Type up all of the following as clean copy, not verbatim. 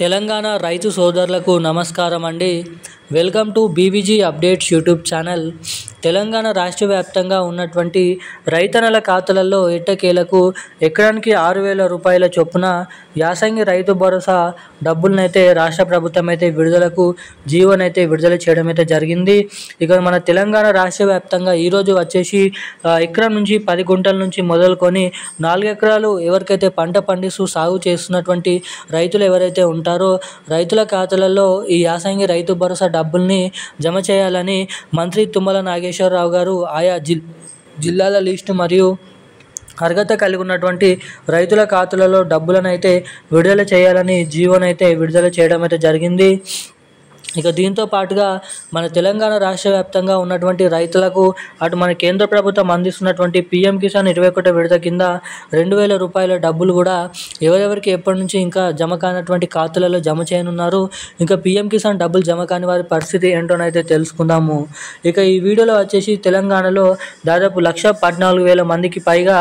తెలంగాణ రైతు సోదరులకు నమస్కారం అండి. Welcome to BVG updates YouTube channel. Telangana రాష్ట్ర వ్యాప్తంగా ఉన్నటువంటి రైతన్నల ఖాతాలలో ఎట్టకేలకు ఎకరానికి 6,000 రూపాయల చొప్పున యాసంగి రైతు భరోసా డబ్బులనైతే రాష్ట్ర ప్రభుత్వం అయితే జీవోనైతే విడుదల చేయడం అయితే జరిగింది. ఇక మన తెలంగాణ రాష్ట్ర వ్యాప్తంగా ఈరోజు వచ్చేసి ఎకరం నుంచి 10 గుంటల నుంచి మొదలుకొని 4 ఎకరాలు ఎవరికైతే పంట పండిస్తూ సాగు చేస్తున్నటువంటి రైతులు ఎవరైతే ఉంటారో రైతుల ఖాతాలలో ఈ యాసంగి రైతు భరోసా డబ్బుల్ని జమ చేయాలని మంత్రి తుమ్మల నాగేశ్వరరావు గారు ఆయా జిల్లాల లిస్టు మరియు అర్హత కలిగి ఉన్నటువంటి రైతుల ఖాతాలలో డబ్బులను అయితే విడుదల చేయాలని జీవోనైతే విడుదల చేయడం అయితే జరిగింది. ఇక దీంతో పాటుగా మన తెలంగాణ రాష్ట్ర వ్యాప్తంగా ఉన్నటువంటి రైతులకు అటు మన కేంద్ర ప్రభుత్వం అందిస్తున్నటువంటి పీఎం కిసాన్ 21వ విడత కింద 2,000 రూపాయల డబ్బులు కూడా ఎవరెవరికి ఎప్పటి నుంచి ఇంకా జమ కానటువంటి ఖాతాలలో జమ చేయనున్నారు. ఇంకా పీఎం కిసాన్ డబ్బులు జమ కాని వారి పరిస్థితి ఏంటోనైతే తెలుసుకుందాము. ఇక ఈ వీడియోలో వచ్చేసి తెలంగాణలో దాదాపు 1,14,000 మందికి పైగా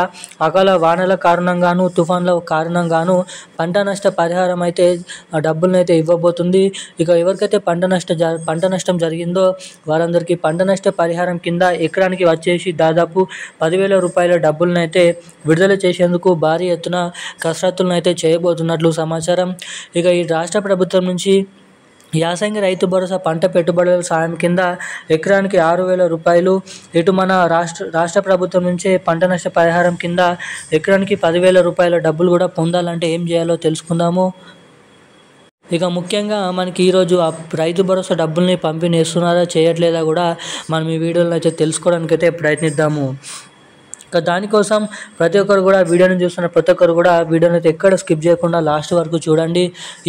అకాల వానల కారణంగాను తుఫాన్ల కారణంగాను పంట నష్ట పరిహారం అయితే ఆ డబ్బులను అయితే ఇవ్వబోతుంది. ఇక ఎవరికైతే పంట నష్టం జరిగిందో వారందరికీ పంట నష్ట పరిహారం కింద ఎకరానికి వచ్చేసి దాదాపు 10,000 రూపాయల డబ్బులను అయితే విడుదల చేసేందుకు భారీ ఎత్తున కసరత్తులను అయితే చేయబోతున్నట్లు సమాచారం. ఇక ఈ రాష్ట్ర ప్రభుత్వం నుంచి యాసంగి రైతు భరోసా పంట పెట్టుబడుల సాయం కింద ఎకరానికి 6,000 రూపాయలు, ఇటు మన రాష్ట్ర ప్రభుత్వం నుంచే పంట నష్ట పరిహారం కింద ఎకరానికి 10,000 రూపాయల డబ్బులు కూడా పొందాలంటే ఏం చేయాలో తెలుసుకుందాము. ఇక ముఖ్యంగా మనకి ఈరోజు ఆ రైతు భరోసా డబ్బుల్ని పంపిణీ చేస్తున్నారా చేయట్లేదా కూడా మనం ఈ వీడియోలో అయితే తెలుసుకోవడానికి అయితే ప్రయత్నిద్దాము. ఇక దానికోసం ప్రతి ఒక్కరు కూడా వీడియోని చూస్తున్న ప్రతి ఒక్కరు కూడా వీడియోని అయితే ఎక్కడ స్కిప్ చేయకుండా లాస్ట్ వరకు చూడండి.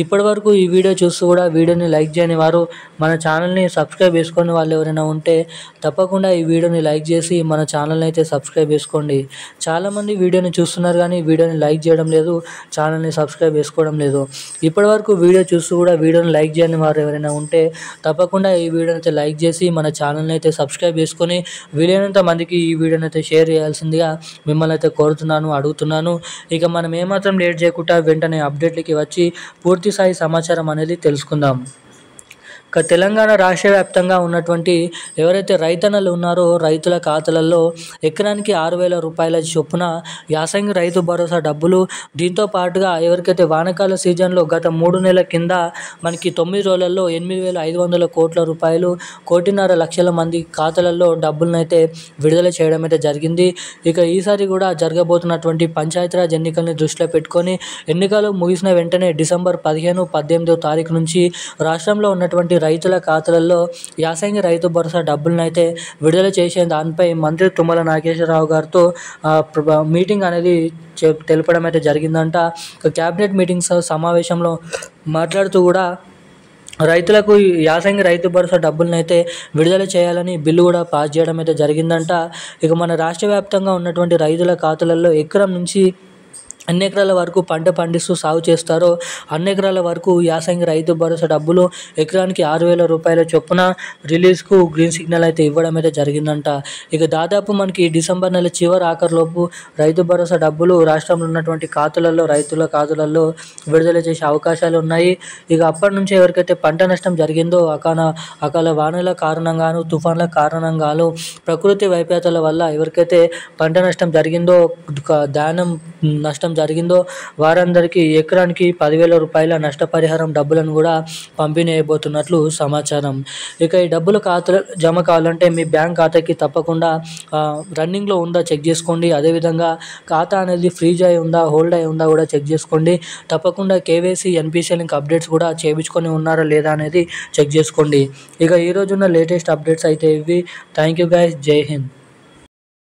ఇప్పటి వరకు ఈ వీడియో చూస్తూ కూడా వీడియోని లైక్ చేయని వారు మన ఛానల్ని సబ్స్క్రైబ్ చేసుకునే వాళ్ళు ఎవరైనా ఉంటే తప్పకుండా ఈ వీడియోని లైక్ చేసి మన ఛానల్ని అయితే సబ్స్క్రైబ్ చేసుకోండి. చాలామంది వీడియోని చూస్తున్నారు కానీ వీడియోని లైక్ చేయడం లేదు, ఛానల్ని సబ్స్క్రైబ్ చేసుకోవడం లేదు. ఇప్పటి వరకు వీడియో చూస్తూ కూడా వీడియోని లైక్ చేయని వారు ఎవరైనా ఉంటే తప్పకుండా ఈ వీడియోని అయితే లైక్ చేసి మన ఛానల్ని అయితే సబ్స్క్రైబ్ చేసుకొని వీలైనంత మందికి ఈ వీడియోని అయితే షేర్ చేయాల్సింది మిమ్మల్ని అయితే కోరుతున్నాను, అడుగుతున్నాను. ఇక మనం ఏమాత్రం లేట్ చేయకుండా వెంటనే అప్డేట్లకి వచ్చి పూర్తి స్థాయి సమాచారం అనేది తెలుసుకుందాం. తెలంగాణ రాష్ట్ర వ్యాప్తంగా ఉన్నటువంటి ఎవరైతే రైతన్నలు ఉన్నారో రైతుల ఖాతాలలో ఎకరానికి 6,000 రూపాయల చొప్పున యాసంగి రైతు భరోసా డబ్బులు, దీంతో పాటుగా ఎవరికైతే వానాకాల సీజన్లో గత 3 నెలల కింద మనకి 9 రోజులలో 8,500 కోట్ల రూపాయలు 1.5 లక్షల మంది ఖాతాలలో డబ్బులను అయితే విడుదల చేయడం అయితే జరిగింది. ఇక ఈసారి కూడా జరగబోతున్నటువంటి పంచాయతీరాజ్ ఎన్నికల్ని దృష్టిలో పెట్టుకొని ఎన్నికలు ముగిసిన వెంటనే డిసెంబర్ 15, 18వ తారీఖు నుంచి రాష్ట్రంలో ఉన్నటువంటి రైతుల ఖాతాలలో యాసంగి రైతు భరోసా డబ్బులను అయితే విడుదల చేసే దానిపై మంత్రి తుమ్మల నాగేశ్వరరావు గారితో మీటింగ్ అనేది తెలపడం అయితే జరిగిందంట. క్యాబినెట్ మీటింగ్స్ సమావేశంలో మాట్లాడుతూ కూడా రైతులకు యాసంగి రైతు భరోసా డబ్బులను అయితే విడుదల చేయాలని బిల్లు కూడా పాస్ చేయడం అయితే జరిగిందంట. ఇక మన రాష్ట్ర వ్యాప్తంగా ఉన్నటువంటి రైతుల ఖాతాలలో ఎకరం నుంచి అన్ని ఎకరాల వరకు పంట పండిస్తూ సాగు చేస్తారో అన్ని ఎకరాల వరకు యాసంగి రైతు భరోసా డబ్బులు ఎకరానికి 6,000 రూపాయల చొప్పున రిలీజ్కు గ్రీన్ సిగ్నల్ అయితే ఇవ్వడం అయితే జరిగిందంట. ఇక దాదాపు మనకి డిసెంబర్ నెల చివరి ఆఖరిలోపు రైతు భరోసా డబ్బులు రాష్ట్రంలో ఉన్నటువంటి రైతుల ఖాతాలలో విడుదల చేసే అవకాశాలు ఉన్నాయి. ఇక అప్పటి నుంచి ఎవరికైతే పంట నష్టం జరిగిందో అకాల వానల కారణంగాను తుఫాన్ల కారణంగాను ప్రకృతి వైపరీత్యాల వల్ల ఎవరికైతే పంట నష్టం జరిగిందో ధాన్యం నష్టం జరిగిందో వారందరికీ ఎకరానికి 10,000 రూపాయల నష్టపరిహారం డబ్బులను కూడా పంపిణీ అయిపోతున్నట్లు సమాచారం. ఇక ఈ డబ్బులు ఖాతాలో జమ కావాలంటే మీ బ్యాంక్ ఖాతాకి తప్పకుండా రన్నింగ్లో ఉందా చెక్ చేసుకోండి. అదేవిధంగా ఖాతా అనేది ఫ్రీజ్ అయి ఉందా, హోల్డ్ అయి ఉందా కూడా చెక్ చేసుకోండి. తప్పకుండా కేవైసీ, ఎన్పిసిఐ లింక్ అప్డేట్స్ కూడా చేయించుకొని ఉన్నారా లేదా అనేది చెక్ చేసుకోండి. ఇక ఈరోజున్న లేటెస్ట్ అప్డేట్స్ అయితే ఇవి. Thank you guys. జై హింద్.